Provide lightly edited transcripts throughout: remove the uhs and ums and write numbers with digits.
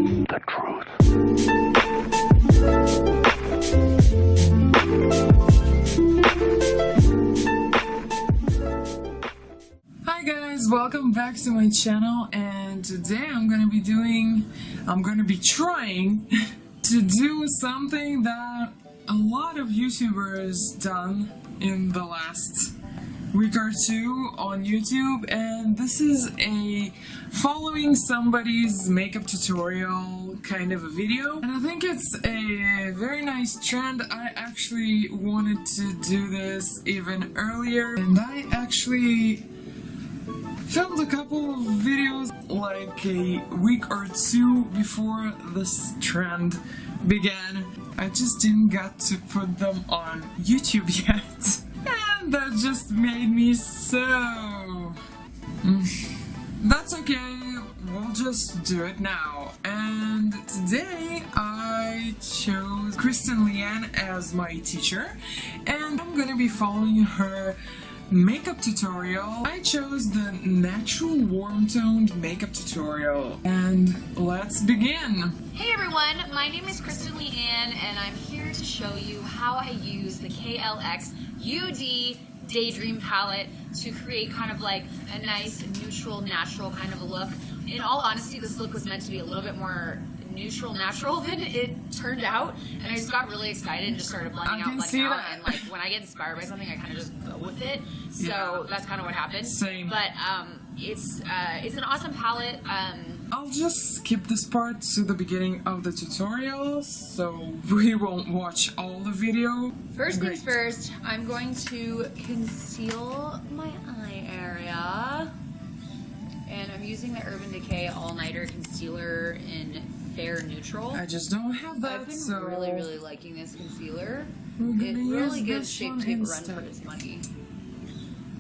the truth. Hi guys, welcome back to my channel, and today I'm gonna be trying to do something that a lot of YouTubers done in the last week or two on YouTube, and this is a following somebody's makeup tutorial kind of a video, and I think it's a very nice trend. I actually wanted to do this even earlier, and I actually filmed a couple of videos like a week or two before this trend began. I just didn't get to put them on YouTube yet. And that just made me so... That's okay, we'll just do it now. And today I chose Kristen Leanne as my teacher, and I'm gonna be following her makeup tutorial. I chose the natural warm toned makeup tutorial, and let's begin. Hey everyone, my name is Kristen Leanne, and I'm here to show you how I use the KLX UD Daydream palette to create kind of like a nice neutral natural kind of a look. In all honesty, this look was meant to be a little bit more neutral natural than it turned out, and I just got really excited and just started blending out, and like when I get inspired by something I kind of just go with it. So yeah, that's kind of what happened. Same. But it's an awesome palette. I'll just skip this part to the beginning of the tutorial so we won't watch all the video. First things first, I'm going to conceal my eye area, and I'm using the Urban Decay All Nighter Concealer in Fair Neutral. I just don't have that. I've been so really liking this concealer. It really gives Shape Tape a run for its money.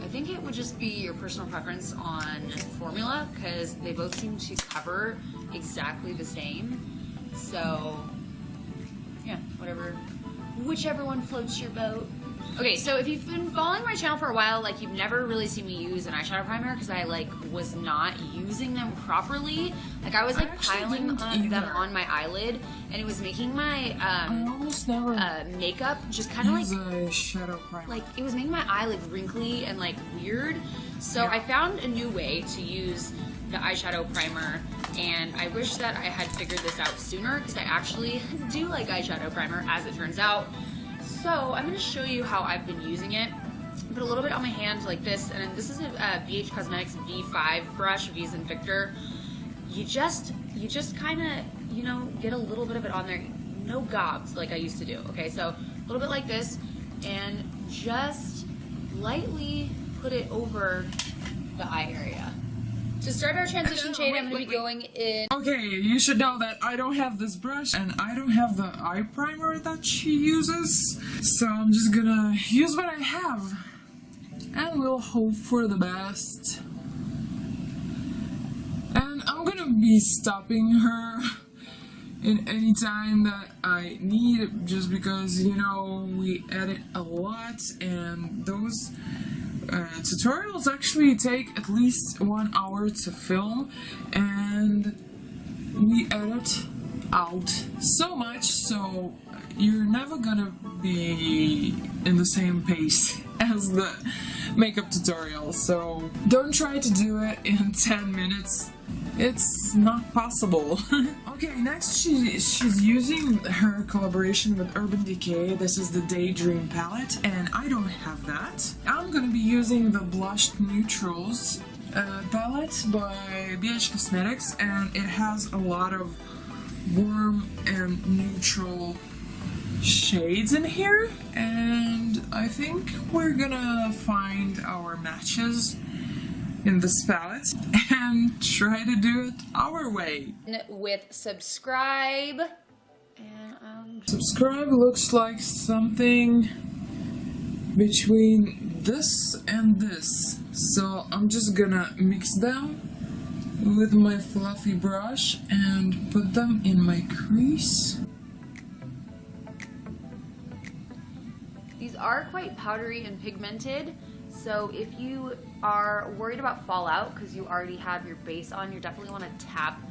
I think it would just be your personal preference on formula, because they both seem to cover exactly the same. So yeah, whichever one floats your boat. Okay, so if you've been following my channel for a while, like, you've never really seen me use an eyeshadow primer because I was not using them properly. Like, I was like piling them on my eyelid, and it was making my makeup just kind of like a shadow primer. Like, it was making my eyelid wrinkly and like weird. So I found a new way to use the eyeshadow primer, and I wish that I had figured this out sooner, because I actually do like eyeshadow primer, as it turns out. So I'm going to show you how I've been using it. Put a little bit on my hand like this, and this is a BH Cosmetics V5 brush, V as in Victor. You just kind of, you know, get a little bit of it on there. No gobs like I used to do. Okay, so a little bit like this, and just lightly put it over the eye area. To start our transition shade, I'm going to be going in... Okay, you should know that I don't have this brush, and I don't have the eye primer that she uses, so I'm just gonna use what I have, and we'll hope for the best. And I'm gonna be stopping her in any time that I need, just because, you know, we edit a lot, and those tutorials actually take at least 1 hour to film, and we edit out so much, so you're never gonna be in the same pace as the makeup tutorial. So don't try to do it in 10 minutes. It's not possible. Okay, next she's using her collaboration with Urban Decay. This is the Daydream palette, and I don't have that. I'm gonna be using the Blushed Nuetrals palette by BH Cosmetics, and it has a lot of warm and neutral shades in here, and I think we're gonna find our matches in this palette and try to do it our way. With subscribe, and subscribe looks like something between this and this, so I'm just gonna mix them with my fluffy brush and put them in my crease. These are quite powdery and pigmented, so if you are worried about fallout because you already have your base on, you definitely want to tap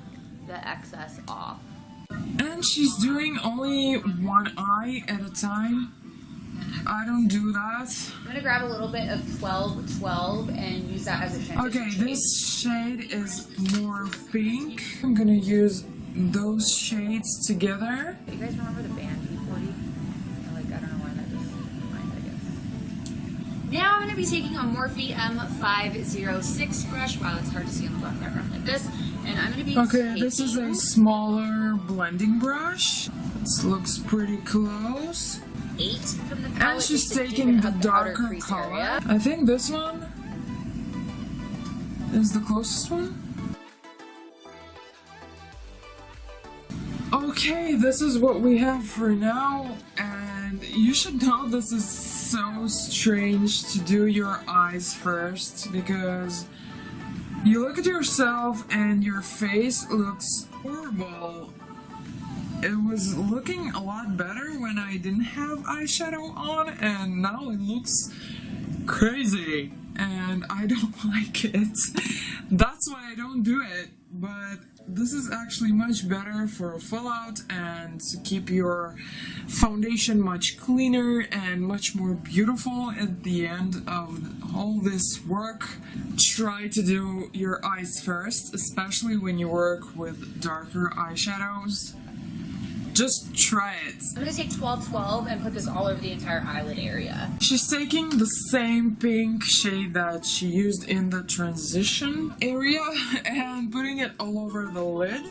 the excess off. And she's doing only one eye at a time. I don't do that. I'm gonna grab a little bit of 1212 and use that as a transition Okay, shade. this shade is more pink. I'm gonna use those shades together. You guys remember the band E40? I don't know why that just mind, I guess. Now I'm gonna be taking a Morphe M506 brush. Wow, it's hard to see on the black background like this. And I'm gonna be Okay, this is a smaller blending brush. This looks pretty close. 8 from the palette. And she's just to taking even the up darker outer crease color. area. I think this one is the closest one. Okay, this is what we have for now, and you should know this is so strange to do your eyes first, because you look at yourself and your face looks horrible. It was looking a lot better when I didn't have eyeshadow on, and now it looks crazy, and I don't like it. That's why I don't do it, but this is actually much better for fallout and to keep your foundation much cleaner and much more beautiful at the end of all this work. Try to do your eyes first, especially when you work with darker eyeshadows. Just try it. I'm gonna take 1212 and put this all over the entire eyelid area. She's taking the same pink shade that she used in the transition area and putting it all over the lid.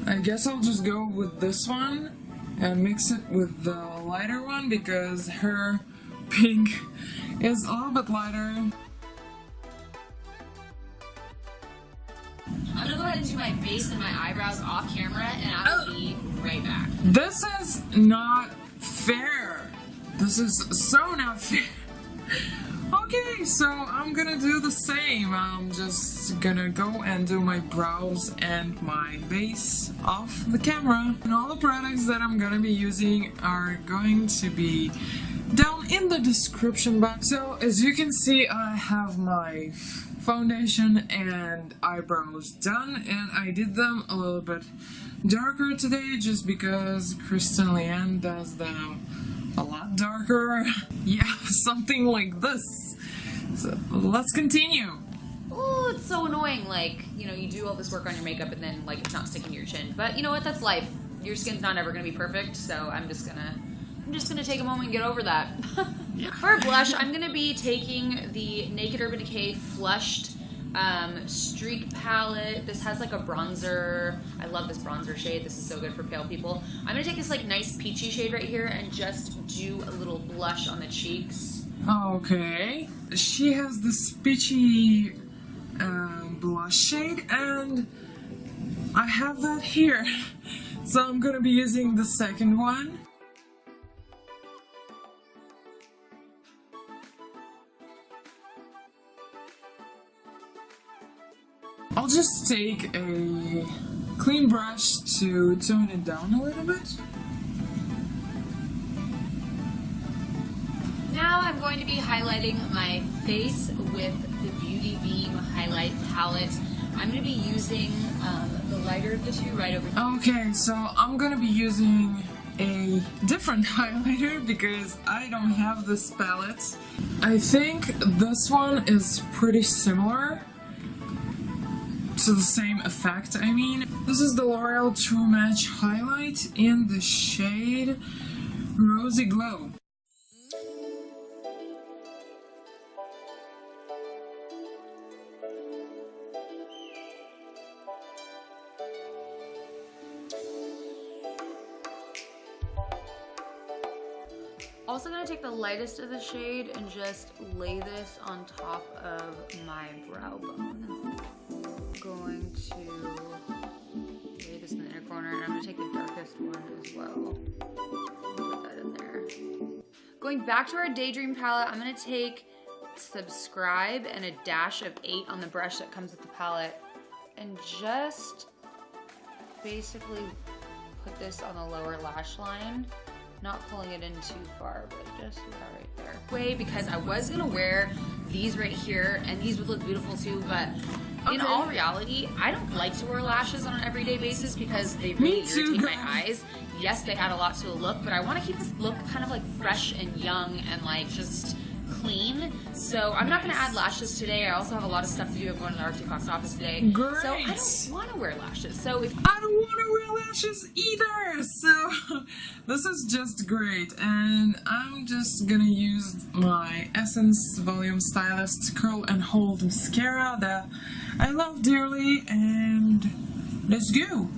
I guess I'll just go with this one and mix it with the lighter one because her pink is a little bit lighter. I'm gonna go ahead and do my base and my eyebrows off camera, and I will be right back. This is not fair. This is so not fair. Okay, so I'm gonna do the same. I'm just gonna go and do my brows and my base off the camera. And all the products that I'm gonna be using are going to be down in the description box. So as you can see, I have my foundation and eyebrows done, and I did them a little bit darker today just because Kristen Leanne does them a lot darker. Yeah, something like this. So let's continue. Oh, it's so annoying. Like, you know, you do all this work on your makeup and then like it's not sticking to your chin. But you know what? That's life. Your skin's not ever gonna be perfect, so I'm just gonna take a moment and get over that. Yeah. For blush, I'm gonna be taking the Naked Urban Decay Flushed Streak palette. This has like a bronzer. I love this bronzer shade. This is so good for pale people. I'm gonna take this like nice peachy shade right here and just do a little blush on the cheeks. Okay. She has this peachy blush shade, and I have that here. So I'm gonna be using the second one. I'll just take a clean brush to tone it down a little bit. Now I'm going to be highlighting my face with the Beauty Beam Highlight Palette. I'm going to be using the lighter of the two right over here. Okay, so I'm gonna be using a different highlighter because I don't have this palette. I think this one is pretty similar to the same effect, I mean. This is the L'Oreal True Match Highlight in the shade Rosy Glow. Also gonna take the lightest of the shade and just lay this on top of my brow bone. Going to lay this in the inner corner, and I'm gonna take the darkest one as well. Put that in there. Going back to our Daydream palette, I'm gonna take Subscribe and a dash of 8 on the brush that comes with the palette, and just basically put this on the lower lash line not pulling it in too far, but just about right there. Way, because I was gonna wear these right here, and these would look beautiful too, but in all reality, I don't like to wear lashes on an everyday basis because they really irritate my eyes. Yes, they add a lot to the look, but I want to keep this look kind of like fresh and young and like just clean. So I'm not going to add lashes today. I also have a lot of stuff to do. I'm going to the Arctic Cost office today. Great. So I don't want to wear lashes. So if I don't want to wear lashes either. So this is just great. And I'm just going to use my Essence Volume Stylist Curl and Hold Mascara that I love dearly. And let's go.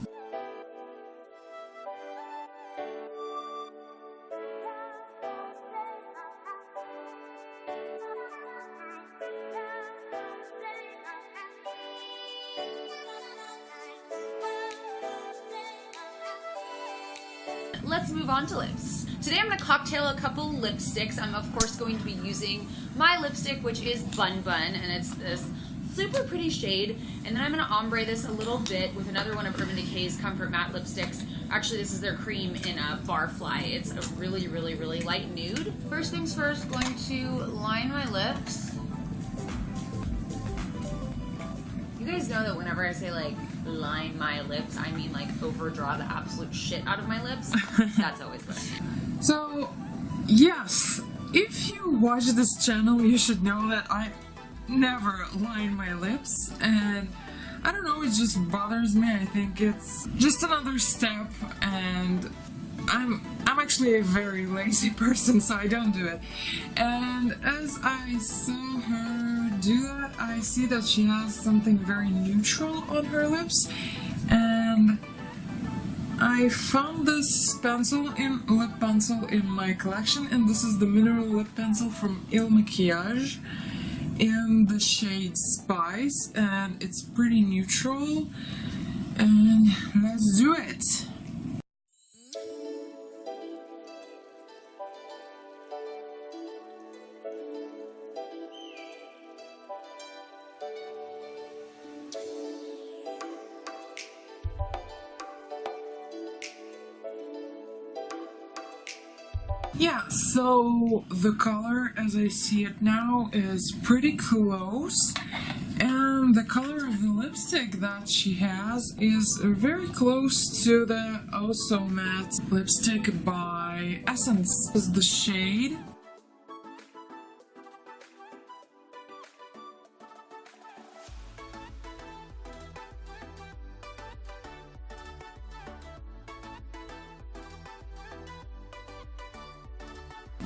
let's move on to lips. Today I'm going to cocktail a couple lipsticks. I'm of course going to be using my lipstick, which is Bun Bun, and it's this super pretty shade. And then I'm going to ombre this a little bit with another one of Urban Decay's Comfort Matte lipsticks. Actually, this is their cream in a Barfly. It's a really, really, really light nude. First things first, going to line my lips. You guys know that whenever I say like line my lips, I mean like overdraw the absolute shit out of my lips. That's always what I mean. So, yes, if you watch this channel, you should know that I never line my lips, and I don't know, it just bothers me. I think it's just another step, and I'm actually a very lazy person, so I don't do it. And as I saw her do that, I see that she has something very neutral on her lips, and I found this lip pencil in my collection, and this is the mineral lip pencil from MAKIAGE in the shade Spice, and it's pretty neutral, and let's do it. Yeah, so the color as I see it now is pretty close, and the color of the lipstick that she has is very close to the Also Matte lipstick by Essence. This is the shade.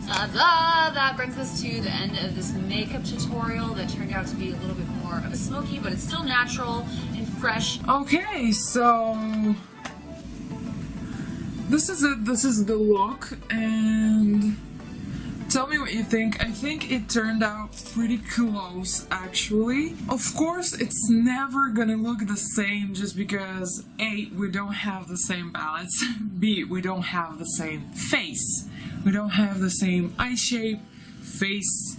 Ta-da! That brings us to the end of this makeup tutorial that turned out to be a little bit more of a smoky, but it's still natural and fresh. Okay, so this is it. This is the look, and tell me what you think. I think it turned out pretty close, actually. Of course, it's never gonna look the same just because A, we don't have the same palettes, B, we don't have the same face. We don't have the same eye shape, face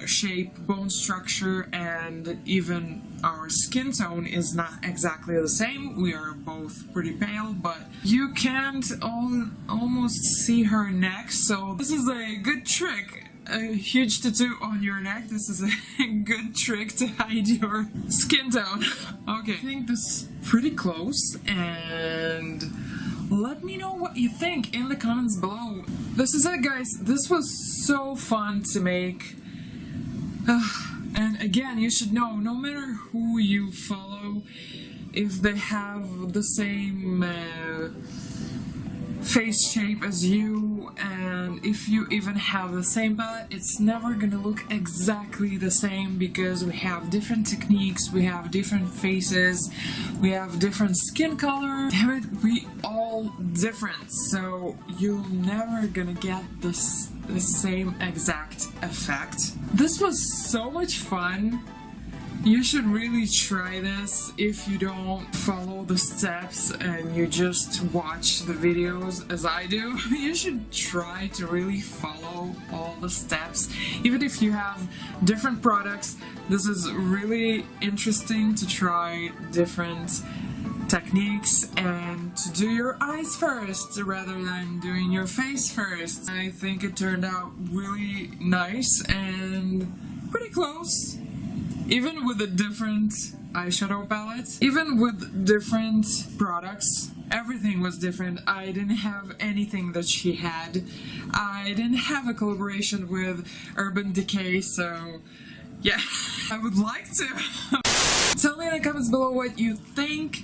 shape, bone structure, and even our skin tone is not exactly the same. We are both pretty pale, but you can't almost see her neck, so this is a good trick. A huge tattoo on your neck. This is a good trick to hide your skin tone. Okay, I think this is pretty close, and let me know what you think in the comments below. This is it, guys. This was so fun to make. And again, you should know, no matter who you follow, if they have the same face shape as you, and if you even have the same palette, it's never gonna look exactly the same because we have different techniques, we have different faces, we have different skin color. Damn it, we all different, so you're never gonna get the same exact effect. This was so much fun. You should really try this if you don't follow the steps and you just watch the videos as I do. You should try to really follow all the steps. Even if you have different products, this is really interesting to try different techniques and to do your eyes first rather than doing your face first. I think it turned out really nice and pretty close, even with a different eyeshadow palette, even with different products. Everything was different. I didn't have anything that she had. I didn't have a collaboration with Urban Decay, so yeah, I would like to. Tell me in the comments below what you think.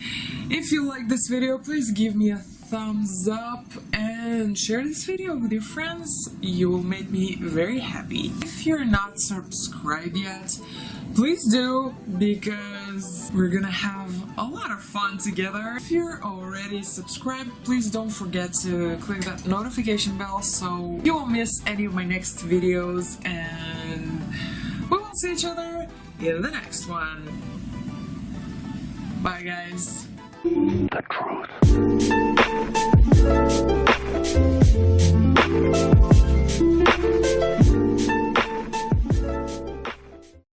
If you like this video, please give me a thumbs up and share this video with your friends. You will make me very happy. If you're not subscribed yet, please do, because we're gonna have a lot of fun together. If you're already subscribed, please don't forget to click that notification bell so you won't miss any of my next videos, and we will see each other in the next one. Bye guys. The truth.